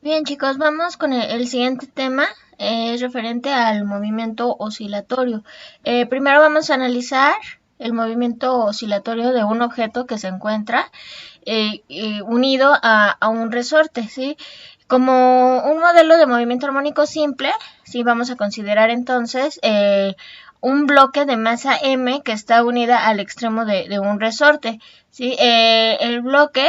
Bien, chicos, vamos con el siguiente tema. Es referente al movimiento oscilatorio. Primero vamos a analizar el movimiento oscilatorio de un objeto que se encuentra unido a un resorte, ¿sí? Como un modelo de movimiento armónico simple, sí, vamos a considerar entonces un bloque de masa m que está unida al extremo de un resorte, ¿sí? El bloque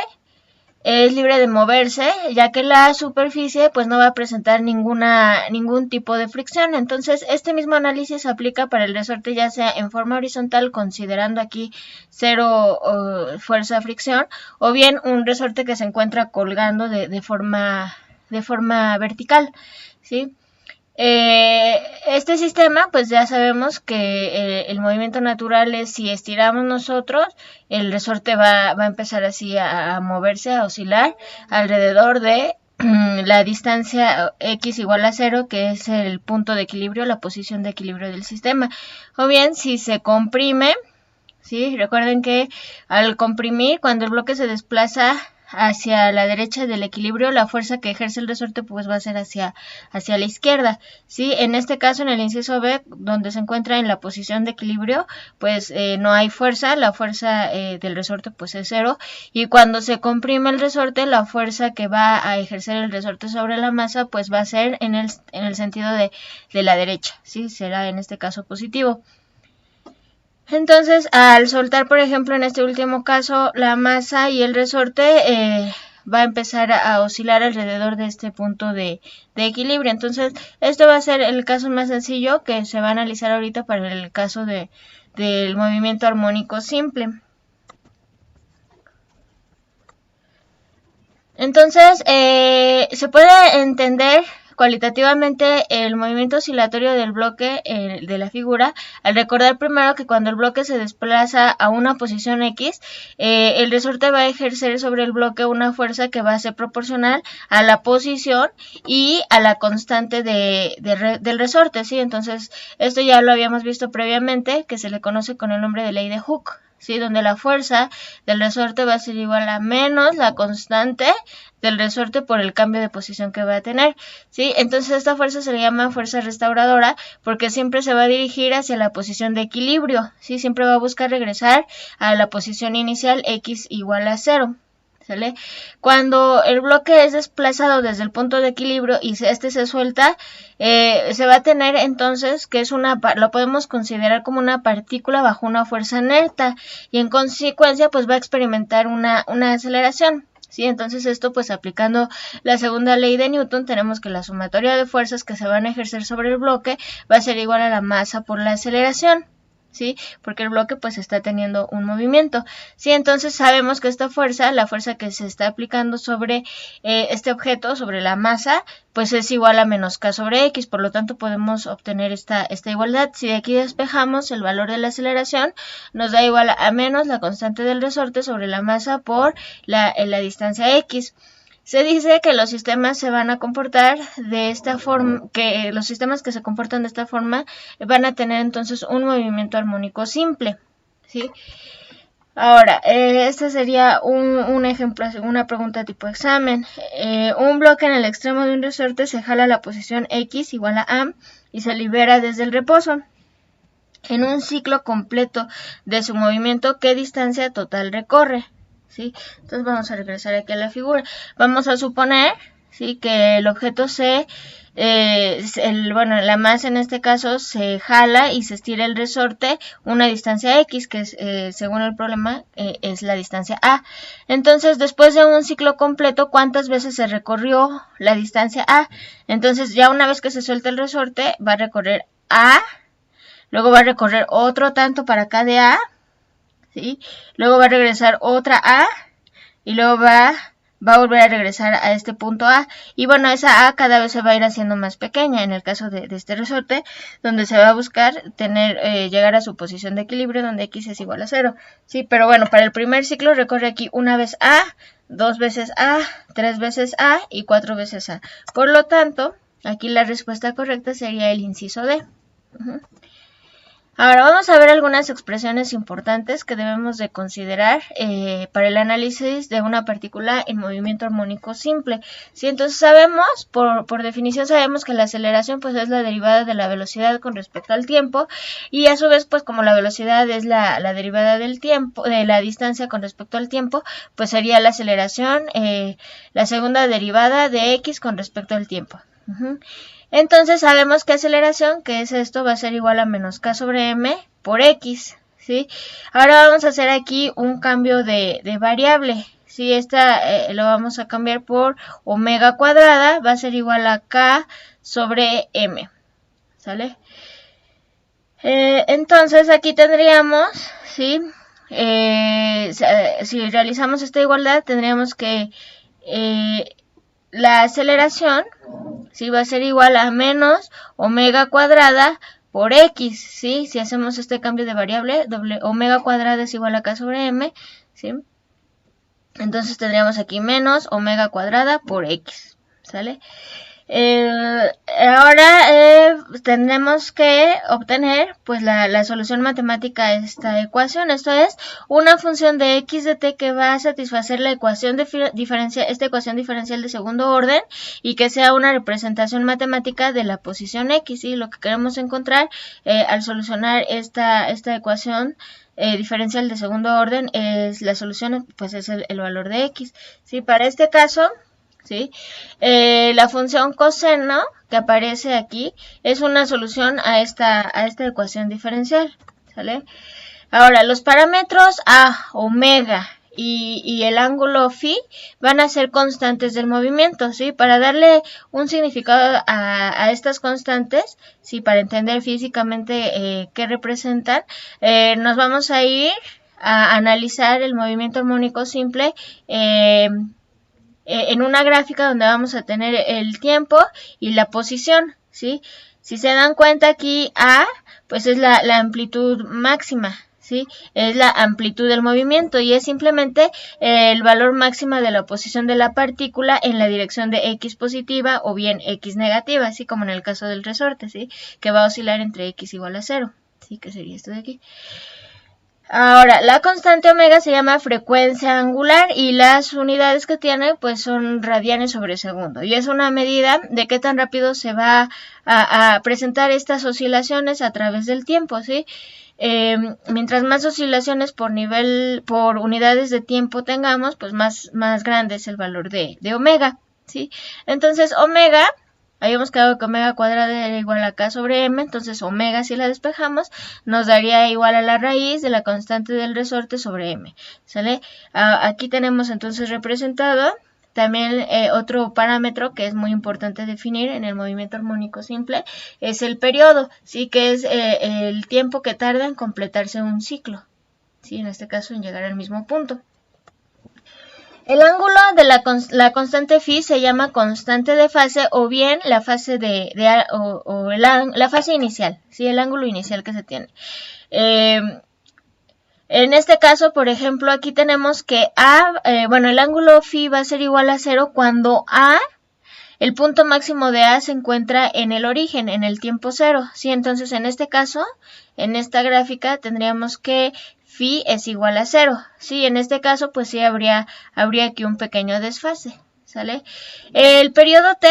es libre de moverse, ya que la superficie pues no va a presentar ningún tipo de fricción. Entonces, este mismo análisis se aplica para el resorte ya sea en forma horizontal, considerando aquí cero fuerza fricción, o bien un resorte que se encuentra colgando de forma vertical, ¿sí? Este sistema, pues ya sabemos que el movimiento natural es si estiramos nosotros, el resorte va a empezar así a moverse, a oscilar alrededor de la distancia x igual a 0, que es el punto de equilibrio, la posición de equilibrio del sistema. O bien, si se comprime, ¿sí? Recuerden que al comprimir, cuando el bloque se desplaza hacia la derecha del equilibrio, la fuerza que ejerce el resorte pues va a ser hacia la izquierda, ¿sí? En este caso, en el inciso B, donde se encuentra en la posición de equilibrio, pues no hay fuerza, la fuerza del resorte pues es cero, y cuando se comprime el resorte, la fuerza que va a ejercer el resorte sobre la masa pues va a ser en el sentido de la derecha, ¿sí? Será en este caso positivo. Entonces, al soltar, por ejemplo, en este último caso, la masa y el resorte, va a empezar a oscilar alrededor de este punto de equilibrio. Entonces, esto va a ser el caso más sencillo que se va a analizar ahorita para el caso del movimiento armónico simple. Entonces, se puede entender cualitativamente el movimiento oscilatorio del bloque de la figura al recordar primero que cuando el bloque se desplaza a una posición X, el resorte va a ejercer sobre el bloque una fuerza que va a ser proporcional a la posición y a la constante del resorte, ¿sí? Entonces, esto ya lo habíamos visto previamente, que se le conoce con el nombre de ley de Hooke, ¿sí? Donde la fuerza del resorte va a ser igual a menos la constante del resorte por el cambio de posición que va a tener, ¿sí? Entonces esta fuerza se le llama fuerza restauradora porque siempre se va a dirigir hacia la posición de equilibrio, ¿sí? Siempre va a buscar regresar a la posición inicial x igual a 0. ¿Sale? Cuando el bloque es desplazado desde el punto de equilibrio y este se suelta, se va a tener entonces que lo podemos considerar como una partícula bajo una fuerza inerta y en consecuencia pues va a experimentar una aceleración. ¿Sí? Entonces esto pues aplicando la segunda ley de Newton tenemos que la sumatoria de fuerzas que se van a ejercer sobre el bloque va a ser igual a la masa por la aceleración. ¿Sí? Porque el bloque pues está teniendo un movimiento, ¿sí? Entonces sabemos que esta fuerza, la fuerza que se está aplicando sobre este objeto, sobre la masa, pues es igual a menos k sobre x, por lo tanto podemos obtener esta igualdad. Si de aquí despejamos el valor de la aceleración, nos da igual a menos la constante del resorte sobre la masa por la distancia x. Se dice que los sistemas se van a comportar de esta forma, que los sistemas que se comportan de esta forma van a tener entonces un movimiento armónico simple, ¿sí? Ahora, este sería un ejemplo, una pregunta tipo examen. Un bloque en el extremo de un resorte se jala a la posición x igual a y se libera desde el reposo. En un ciclo completo de su movimiento, ¿qué distancia total recorre? ¿Sí? Entonces vamos a regresar aquí a la figura. Vamos a suponer, ¿sí?, que el objeto la masa en este caso se jala y se estira el resorte una distancia x, que es, según el problema es la distancia a. Entonces, después de un ciclo completo, ¿cuántas veces se recorrió la distancia a? Entonces, ya una vez que se suelta el resorte, va a recorrer a. Luego va a recorrer otro tanto para acá de A, ¿sí? Luego va a regresar otra A y luego va a volver a regresar a este punto A. Y bueno, esa A cada vez se va a ir haciendo más pequeña en el caso de este resorte, donde se va a buscar llegar a su posición de equilibrio donde x es igual a 0. ¿Sí? Pero bueno, para el primer ciclo recorre aquí una vez A, dos veces A, tres veces A y cuatro veces A. Por lo tanto, aquí la respuesta correcta sería el inciso D. Ahora vamos a ver algunas expresiones importantes que debemos de considerar para el análisis de una partícula en movimiento armónico simple. ¿Sí? Entonces sabemos, por definición sabemos que la aceleración pues es la derivada de la velocidad con respecto al tiempo, y a su vez pues como la velocidad es la derivada del tiempo, de la distancia con respecto al tiempo, pues sería la aceleración la segunda derivada de x con respecto al tiempo. Entonces sabemos que aceleración, que es esto, va a ser igual a menos k sobre m por x, ¿sí? Ahora vamos a hacer aquí un cambio de variable, ¿sí? Esta lo vamos a cambiar por omega cuadrada, va a ser igual a k sobre m, ¿sale? Entonces aquí tendríamos, ¿sí? Si realizamos esta igualdad, tendríamos que la aceleración, ¿sí? Va a ser igual a menos omega cuadrada por x, ¿sí? Si hacemos este cambio de variable, omega cuadrada es igual a k sobre m, ¿sí? Entonces tendríamos aquí menos omega cuadrada por x, ¿sale? Ahora tendremos que obtener pues la solución matemática a esta ecuación. Esto es una función de x de t que va a satisfacer la ecuación diferencial, esta ecuación diferencial de segundo orden, y que sea una representación matemática de la posición x. ¿Sí? Lo que queremos encontrar al solucionar esta ecuación diferencial de segundo orden es la solución, pues es el valor de x. ¿Sí? Para este caso, ¿sí? La función coseno que aparece aquí es una solución a esta ecuación diferencial, ¿sale? Ahora, los parámetros a, omega y el ángulo phi van a ser constantes del movimiento, ¿sí? Para darle un significado a estas constantes, ¿sí? Para entender físicamente qué representan, nos vamos a ir a analizar el movimiento armónico simple en una gráfica donde vamos a tener el tiempo y la posición, ¿sí? Si se dan cuenta aquí A, pues es la amplitud máxima, ¿sí? Es la amplitud del movimiento y es simplemente el valor máximo de la posición de la partícula en la dirección de x positiva o bien x negativa, así como en el caso del resorte, ¿sí? Que va a oscilar entre x igual a 0, ¿sí? Que sería esto de aquí. Ahora, la constante omega se llama frecuencia angular y las unidades que tiene pues son radianes sobre segundo, y es una medida de qué tan rápido se va a presentar estas oscilaciones a través del tiempo, ¿sí? Mientras más oscilaciones por unidades de tiempo tengamos, pues más grande es el valor de omega, ¿sí? Entonces omega, habíamos quedado que omega cuadrada era igual a k sobre m, entonces omega, si la despejamos, nos daría igual a la raíz de la constante del resorte sobre m, ¿sale? Aquí tenemos entonces representado también otro parámetro que es muy importante definir en el movimiento armónico simple, es el periodo, ¿sí? Que es el tiempo que tarda en completarse un ciclo, ¿sí? En este caso en llegar al mismo punto. El ángulo de la constante phi se llama constante de fase o bien la fase la fase inicial, ¿sí? El ángulo inicial que se tiene. En este caso, por ejemplo, aquí tenemos que el ángulo phi va a ser igual a 0 cuando el punto máximo de A se encuentra en el origen, en el tiempo 0, ¿sí? Entonces, en este caso, en esta gráfica, tendríamos que phi es igual a 0, ¿sí? En este caso, pues sí habría aquí un pequeño desfase, ¿sale? El periodo T,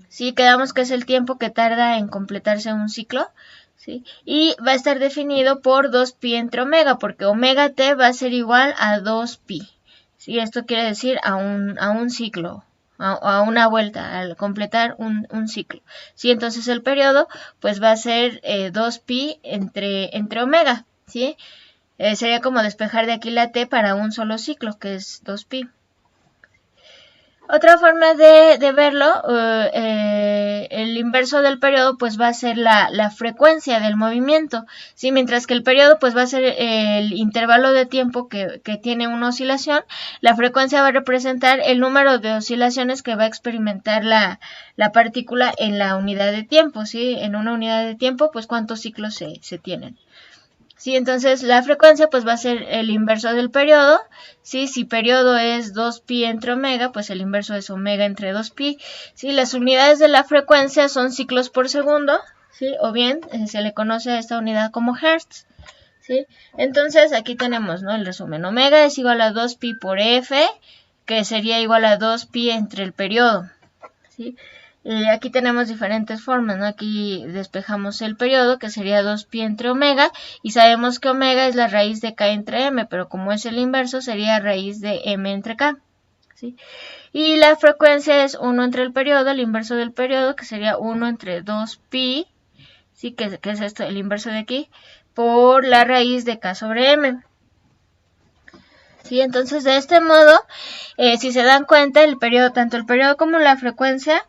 ¿sí? Quedamos que es el tiempo que tarda en completarse un ciclo, ¿sí? Y va a estar definido por 2pi entre omega, porque omega T va a ser igual a 2pi, ¿sí? Esto quiere decir a un ciclo, a una vuelta, al completar un ciclo, ¿sí? Entonces el periodo pues va a ser 2pi entre omega, ¿sí? Sería como despejar de aquí la t para un solo ciclo, que es 2pi. Otra forma de verlo, el inverso del periodo pues va a ser la frecuencia del movimiento, ¿sí? Mientras que el periodo pues va a ser el intervalo de tiempo que tiene una oscilación, la frecuencia va a representar el número de oscilaciones que va a experimentar la partícula en la unidad de tiempo, ¿sí? En una unidad de tiempo pues cuántos ciclos se tienen. Sí, entonces la frecuencia pues va a ser el inverso del periodo, ¿sí? Si periodo es 2pi entre omega, pues el inverso es omega entre 2pi, ¿sí? Las unidades de la frecuencia son ciclos por segundo, ¿sí? O bien se le conoce a esta unidad como hertz, ¿sí? Entonces aquí tenemos, ¿no?, el resumen. Omega es igual a 2pi por f, que sería igual a 2pi entre el periodo, ¿sí? Aquí tenemos diferentes formas, ¿no? Aquí despejamos el periodo, que sería 2pi entre omega, y sabemos que omega es la raíz de k entre m, pero como es el inverso, sería raíz de m entre k, ¿sí? Y la frecuencia es 1 entre el periodo, el inverso del periodo, que sería 1 entre 2pi, ¿sí? Que es esto, el inverso de aquí, por la raíz de k sobre m. ¿Sí? Entonces, de este modo, si se dan cuenta, el periodo, tanto el periodo como la frecuencia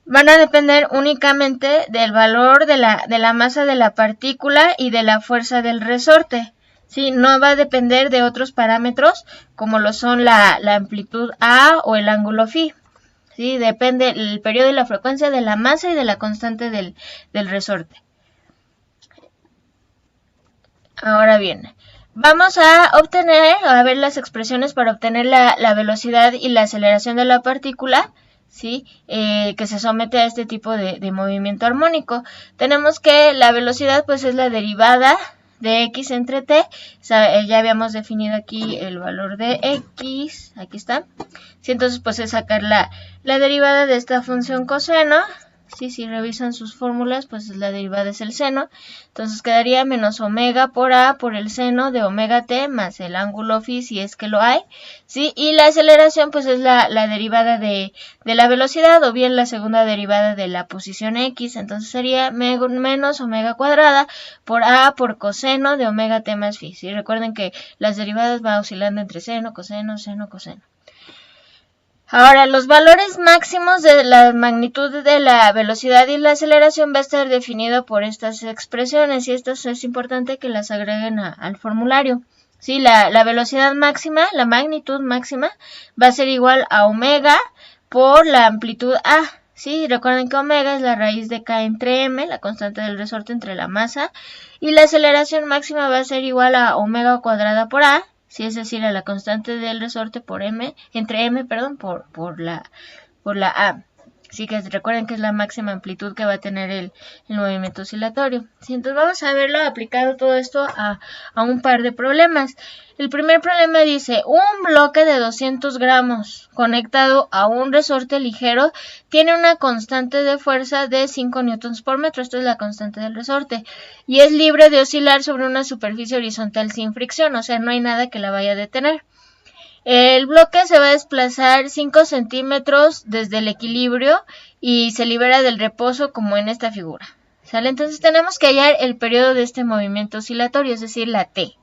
van a depender únicamente del valor de la masa de la partícula y de la fuerza del resorte, ¿sí? No va a depender de otros parámetros como lo son la amplitud A o el ángulo phi, ¿sí? Depende el periodo y la frecuencia de la masa y de la constante del resorte. Ahora bien, vamos a ver las expresiones para obtener la velocidad y la aceleración de la partícula, ¿sí? Que se somete a este tipo de movimiento armónico. Tenemos que la velocidad pues es la derivada de x entre t. Ya habíamos definido aquí el valor de x, aquí está. ¿Sí? Entonces pues es sacar la derivada de esta función coseno. Sí, si revisan sus fórmulas, pues la derivada es el seno. Entonces quedaría menos omega por a por el seno de omega t más el ángulo phi si es que lo hay, ¿sí? Y la aceleración pues es la derivada de la velocidad o bien la segunda derivada de la posición x. Entonces sería menos omega cuadrada por a por coseno de omega t más phi. ¿Sí? Recuerden que las derivadas van oscilando entre seno, coseno, seno, coseno. Ahora, los valores máximos de la magnitud de la velocidad y la aceleración va a estar definido por estas expresiones y esto es importante que las agreguen al formulario. ¿Sí? La velocidad máxima, la magnitud máxima, va a ser igual a omega por la amplitud a. ¿Sí? Recuerden que omega es la raíz de k entre m, la constante del resorte entre la masa, y la aceleración máxima va a ser igual a omega cuadrada por a. Sí, es decir, a la constante del resorte por m, entre m, perdón, por la a. Sí, que recuerden que es la máxima amplitud que va a tener el movimiento oscilatorio. Sí, entonces vamos a verlo aplicado todo esto a un par de problemas. El primer problema dice, un bloque de 200 gramos conectado a un resorte ligero tiene una constante de fuerza de 5 newtons por metro, esto es la constante del resorte, y es libre de oscilar sobre una superficie horizontal sin fricción, o sea, no hay nada que la vaya a detener. El bloque se va a desplazar 5 centímetros desde el equilibrio y se libera del reposo como en esta figura. ¿Sale? Entonces tenemos que hallar el periodo de este movimiento oscilatorio, es decir, la t.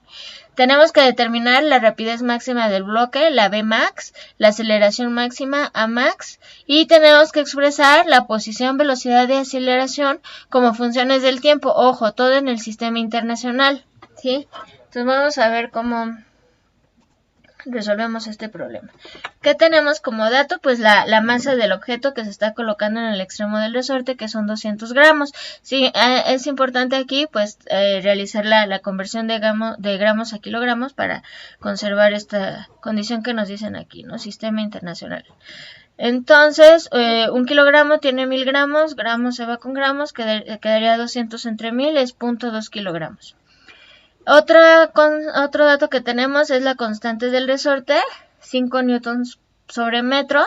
Tenemos que determinar la rapidez máxima del bloque, la Vmax, la aceleración máxima, Amax, y tenemos que expresar la posición, velocidad y aceleración como funciones del tiempo. Ojo, todo en el sistema internacional, ¿sí? Entonces vamos a ver cómo resolvemos este problema. ¿Qué tenemos como dato? Pues la masa del objeto que se está colocando en el extremo del resorte, que son 200 gramos. Sí, es importante aquí pues realizar la conversión de gramos a kilogramos para conservar esta condición que nos dicen aquí, ¿no? Sistema internacional. Entonces, 1 kilogramo tiene 1000 gramos, gramos se va con gramos, quedaría 200 entre 1000, es 0.2 kilogramos. Otro dato que tenemos es la constante del resorte, 5 newtons sobre metro,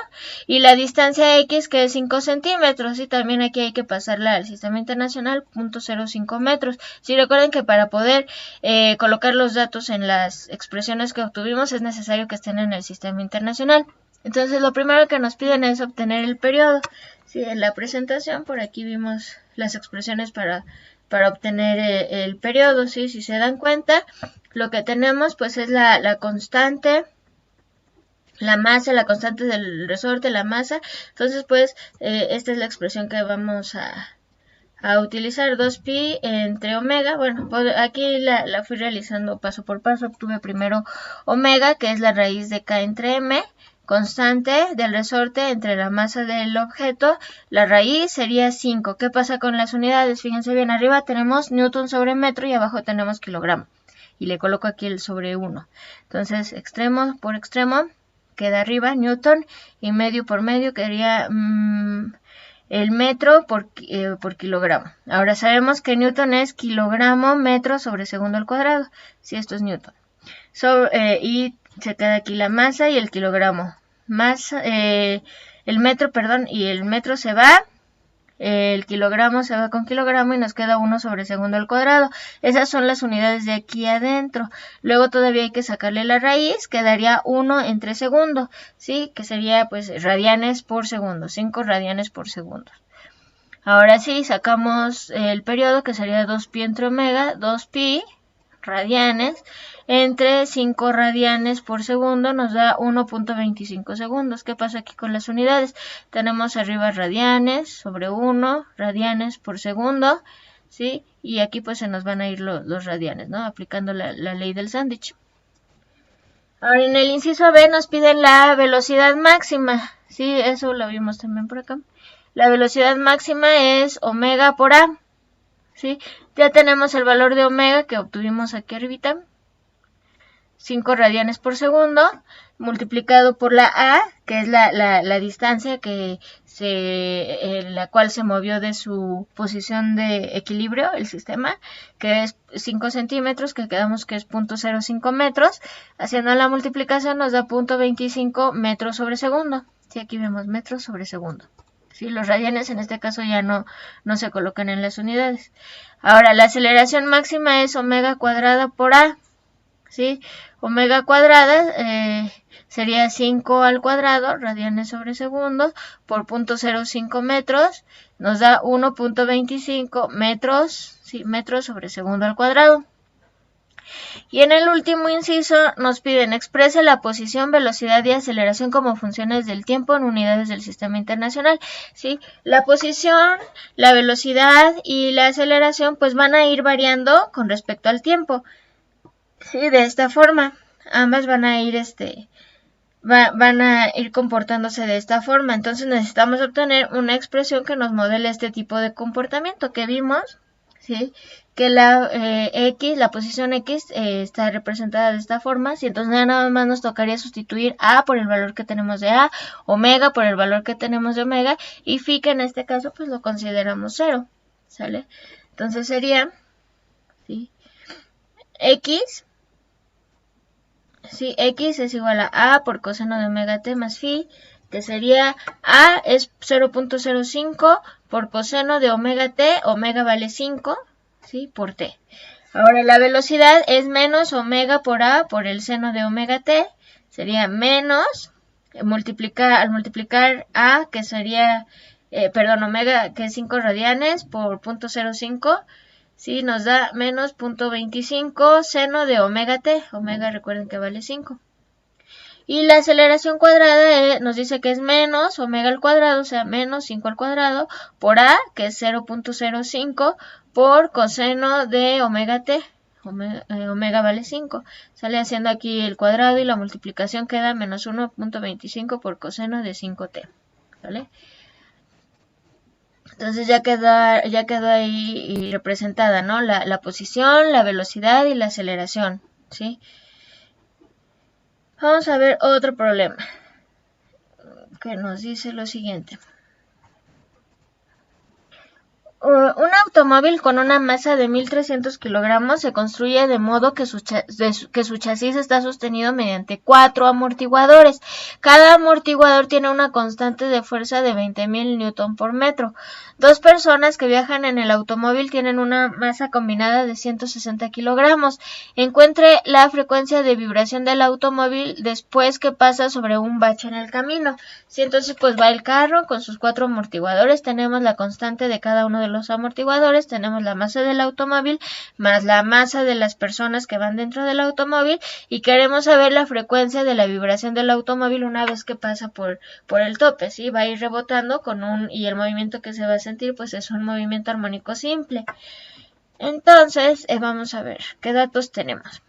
y la distancia x, que es 5 centímetros, y también aquí hay que pasarla al sistema internacional, 0.05 metros. Si recuerden que para poder colocar los datos en las expresiones que obtuvimos es necesario que estén en el sistema internacional. Entonces lo primero que nos piden es obtener el periodo. Sí, en la presentación por aquí vimos las expresiones para obtener el periodo, ¿sí? Si se dan cuenta, lo que tenemos pues es la constante, la masa, la constante del resorte, la masa. Entonces pues esta es la expresión que vamos a utilizar, 2pi entre omega. Bueno, aquí la fui realizando paso por paso. Obtuve primero omega, que es la raíz de k entre m, constante del resorte entre la masa del objeto, la raíz sería 5. ¿Qué pasa con las unidades? Fíjense bien, arriba tenemos newton sobre metro y abajo tenemos kilogramo. Y le coloco aquí el sobre 1. Entonces, extremo por extremo, queda arriba newton y medio por medio quedaría el metro por kilogramo. Ahora sabemos que Newton es kilogramo metro sobre segundo al cuadrado. Si esto es Newton. Y se queda aquí la masa y el kilogramo. El metro, perdón, y el metro se va. El kilogramo se va con kilogramo y nos queda 1 sobre segundo al cuadrado. Esas son las unidades de aquí adentro. Luego todavía hay que sacarle la raíz, quedaría 1 entre segundo, ¿sí? Que sería pues radianes por segundo, 5 radianes por segundo. Ahora sí, sacamos el periodo que sería 2pi entre omega, 2pi radianes entre 5 radianes por segundo nos da 1.25 segundos. ¿Qué pasa aquí con las unidades? Tenemos arriba radianes sobre 1 radianes por segundo, ¿sí? Y aquí pues se nos van a ir los radianes, ¿no? Aplicando la ley del sándwich. Ahora en el inciso B nos piden la velocidad máxima, ¿sí? Eso lo vimos también por acá. La velocidad máxima es omega por A, ¿sí? Ya tenemos el valor de omega que obtuvimos aquí arribita, 5 radianes por segundo, multiplicado por la A, que es la distancia la cual se movió de su posición de equilibrio, el sistema, que es 5 centímetros, que quedamos que es 0.05 metros. Haciendo la multiplicación nos da 0.25 metros sobre segundo. Sí, aquí vemos metros sobre segundo. Sí, los radianes en este caso ya no se colocan en las unidades. Ahora, la aceleración máxima es omega cuadrada por A, ¿sí? Omega cuadrada sería 5 al cuadrado, radianes sobre segundo, por 0.05 metros, nos da 1.25 metros, ¿sí? Metros sobre segundo al cuadrado. Y en el último inciso nos piden exprese la posición, velocidad y aceleración como funciones del tiempo en unidades del sistema internacional. ¿Sí? La posición, la velocidad y la aceleración pues van a ir variando con respecto al tiempo. Sí, de esta forma. Ambas van a ir comportándose de esta forma. Entonces necesitamos obtener una expresión que nos modele este tipo de comportamiento que vimos, ¿sí? Que la posición X está representada de esta forma, ¿sí? Entonces nada más nos tocaría sustituir A por el valor que tenemos de A, omega por el valor que tenemos de omega, y phi que en este caso pues lo consideramos 0, ¿sale? Entonces sería, ¿sí? X, ¿sí? X es igual a A por coseno de omega t más phi, que sería A es 0.05 por coseno de omega t, omega vale 5, ¿sí? Por t. Ahora la velocidad es menos omega por A por el seno de omega t, sería menos, al multiplicar A, que sería, omega, que es 5 radianes por 0.05, ¿sí? Nos da menos 0.25 seno de omega t, omega recuerden que vale 5. Y la aceleración cuadrada nos dice que es menos omega al cuadrado, o sea, menos 5 al cuadrado, por A, que es 0.05, por coseno de omega t, omega vale 5. Sale haciendo aquí el cuadrado y la multiplicación queda menos 1.25 por coseno de 5t, ¿vale? Entonces ya quedó ahí representada, ¿no? La posición, la velocidad y la aceleración, ¿sí? Vamos a ver otro problema que nos dice lo siguiente. Un automóvil con una masa de 1.300 kilogramos se construye de modo que su chasis está sostenido mediante 4 amortiguadores. Cada amortiguador tiene una constante de fuerza de 20.000 Newton por metro. Dos personas que viajan en el automóvil tienen una masa combinada de 160 kilogramos. Encuentre la frecuencia de vibración del automóvil después que pasa sobre un bache en el camino. Sí, entonces pues va el carro con sus 4 amortiguadores, tenemos la constante de cada uno de los amortiguadores, tenemos la masa del automóvil más la masa de las personas que van dentro del automóvil y queremos saber la frecuencia de la vibración del automóvil una vez que pasa por el tope, ¿sí? Va a ir rebotando y el movimiento que se va a sentir pues es un movimiento armónico simple. Entonces, vamos a ver, ¿qué datos tenemos?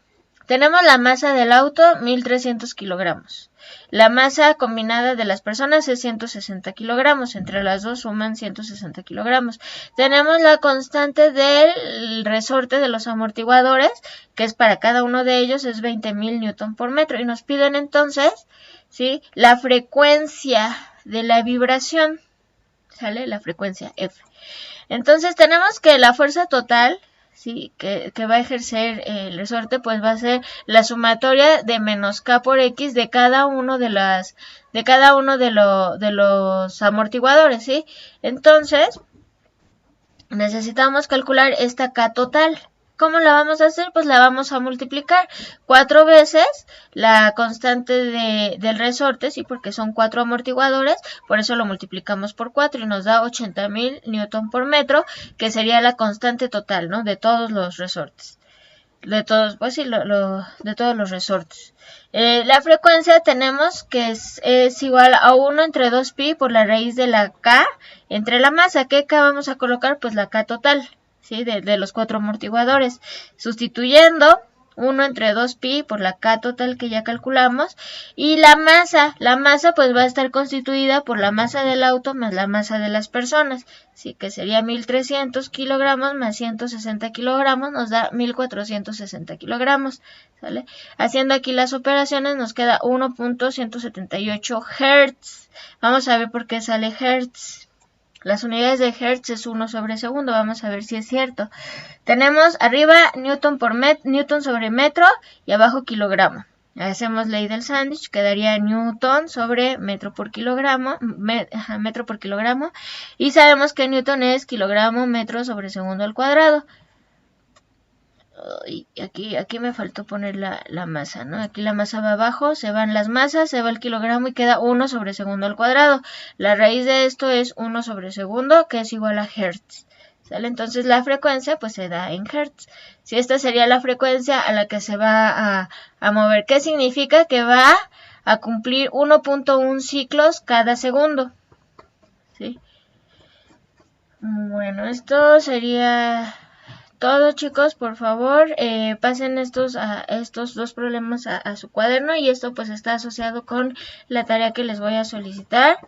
Tenemos la masa del auto, 1.300 kilogramos. La masa combinada de las personas es 160 kilogramos. Entre las dos suman 160 kilogramos. Tenemos la constante del resorte de los amortiguadores, que es para cada uno de ellos, es 20.000 Newton por metro. Y nos piden entonces, ¿sí?, la frecuencia de la vibración. ¿sale? La frecuencia F. Entonces tenemos que la fuerza total, ¿sí? que va a ejercer el resorte, pues va a ser la sumatoria de menos K por X de cada uno de los amortiguadores, ¿sí? Entonces, necesitamos calcular esta K total. ¿Cómo la vamos a hacer? Pues la vamos a multiplicar 4 veces la constante del resorte, sí, porque son 4 amortiguadores, por eso lo multiplicamos por 4 y nos da 80.000 newton por metro, que sería la constante total, ¿no? De todos los resortes. De todos, pues sí, de todos los resortes. La frecuencia tenemos que es igual a 1 entre 2pi por la raíz de la K entre la masa. ¿Qué K vamos a colocar? Pues la K total, ¿sí? De los 4 amortiguadores. Sustituyendo 1 entre 2pi por la K total que ya calculamos. Y la masa pues va a estar constituida por la masa del auto más la masa de las personas. Sí, que sería 1300 kilogramos más 160 kilogramos, nos da 1460 kilogramos. ¿Sale? Haciendo aquí las operaciones nos queda 1.178 Hz. Vamos a ver por qué sale Hz. Las unidades de Hertz es 1 sobre segundo. Vamos a ver si es cierto. Tenemos arriba Newton sobre metro y abajo kilogramo. Hacemos ley del sándwich, quedaría Newton sobre metro por kilogramo, metro por kilogramo. Y sabemos que Newton es kilogramo metro sobre segundo al cuadrado. Y aquí me faltó poner la masa, ¿no? Aquí la masa va abajo, se van las masas, se va el kilogramo y queda 1 sobre segundo al cuadrado. La raíz de esto es 1 sobre segundo, que es igual a Hertz. ¿Sale? Entonces la frecuencia pues se da en Hertz. Si esta sería la frecuencia a la que se va a mover, ¿qué significa? Que va a cumplir 1.1 ciclos cada segundo. ¿Sí? Bueno, esto sería todo, chicos. Por favor, pasen estos dos problemas a su cuaderno, y esto pues está asociado con la tarea que les voy a solicitar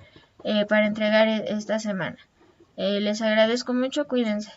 para entregar esta semana. Les agradezco mucho, cuídense.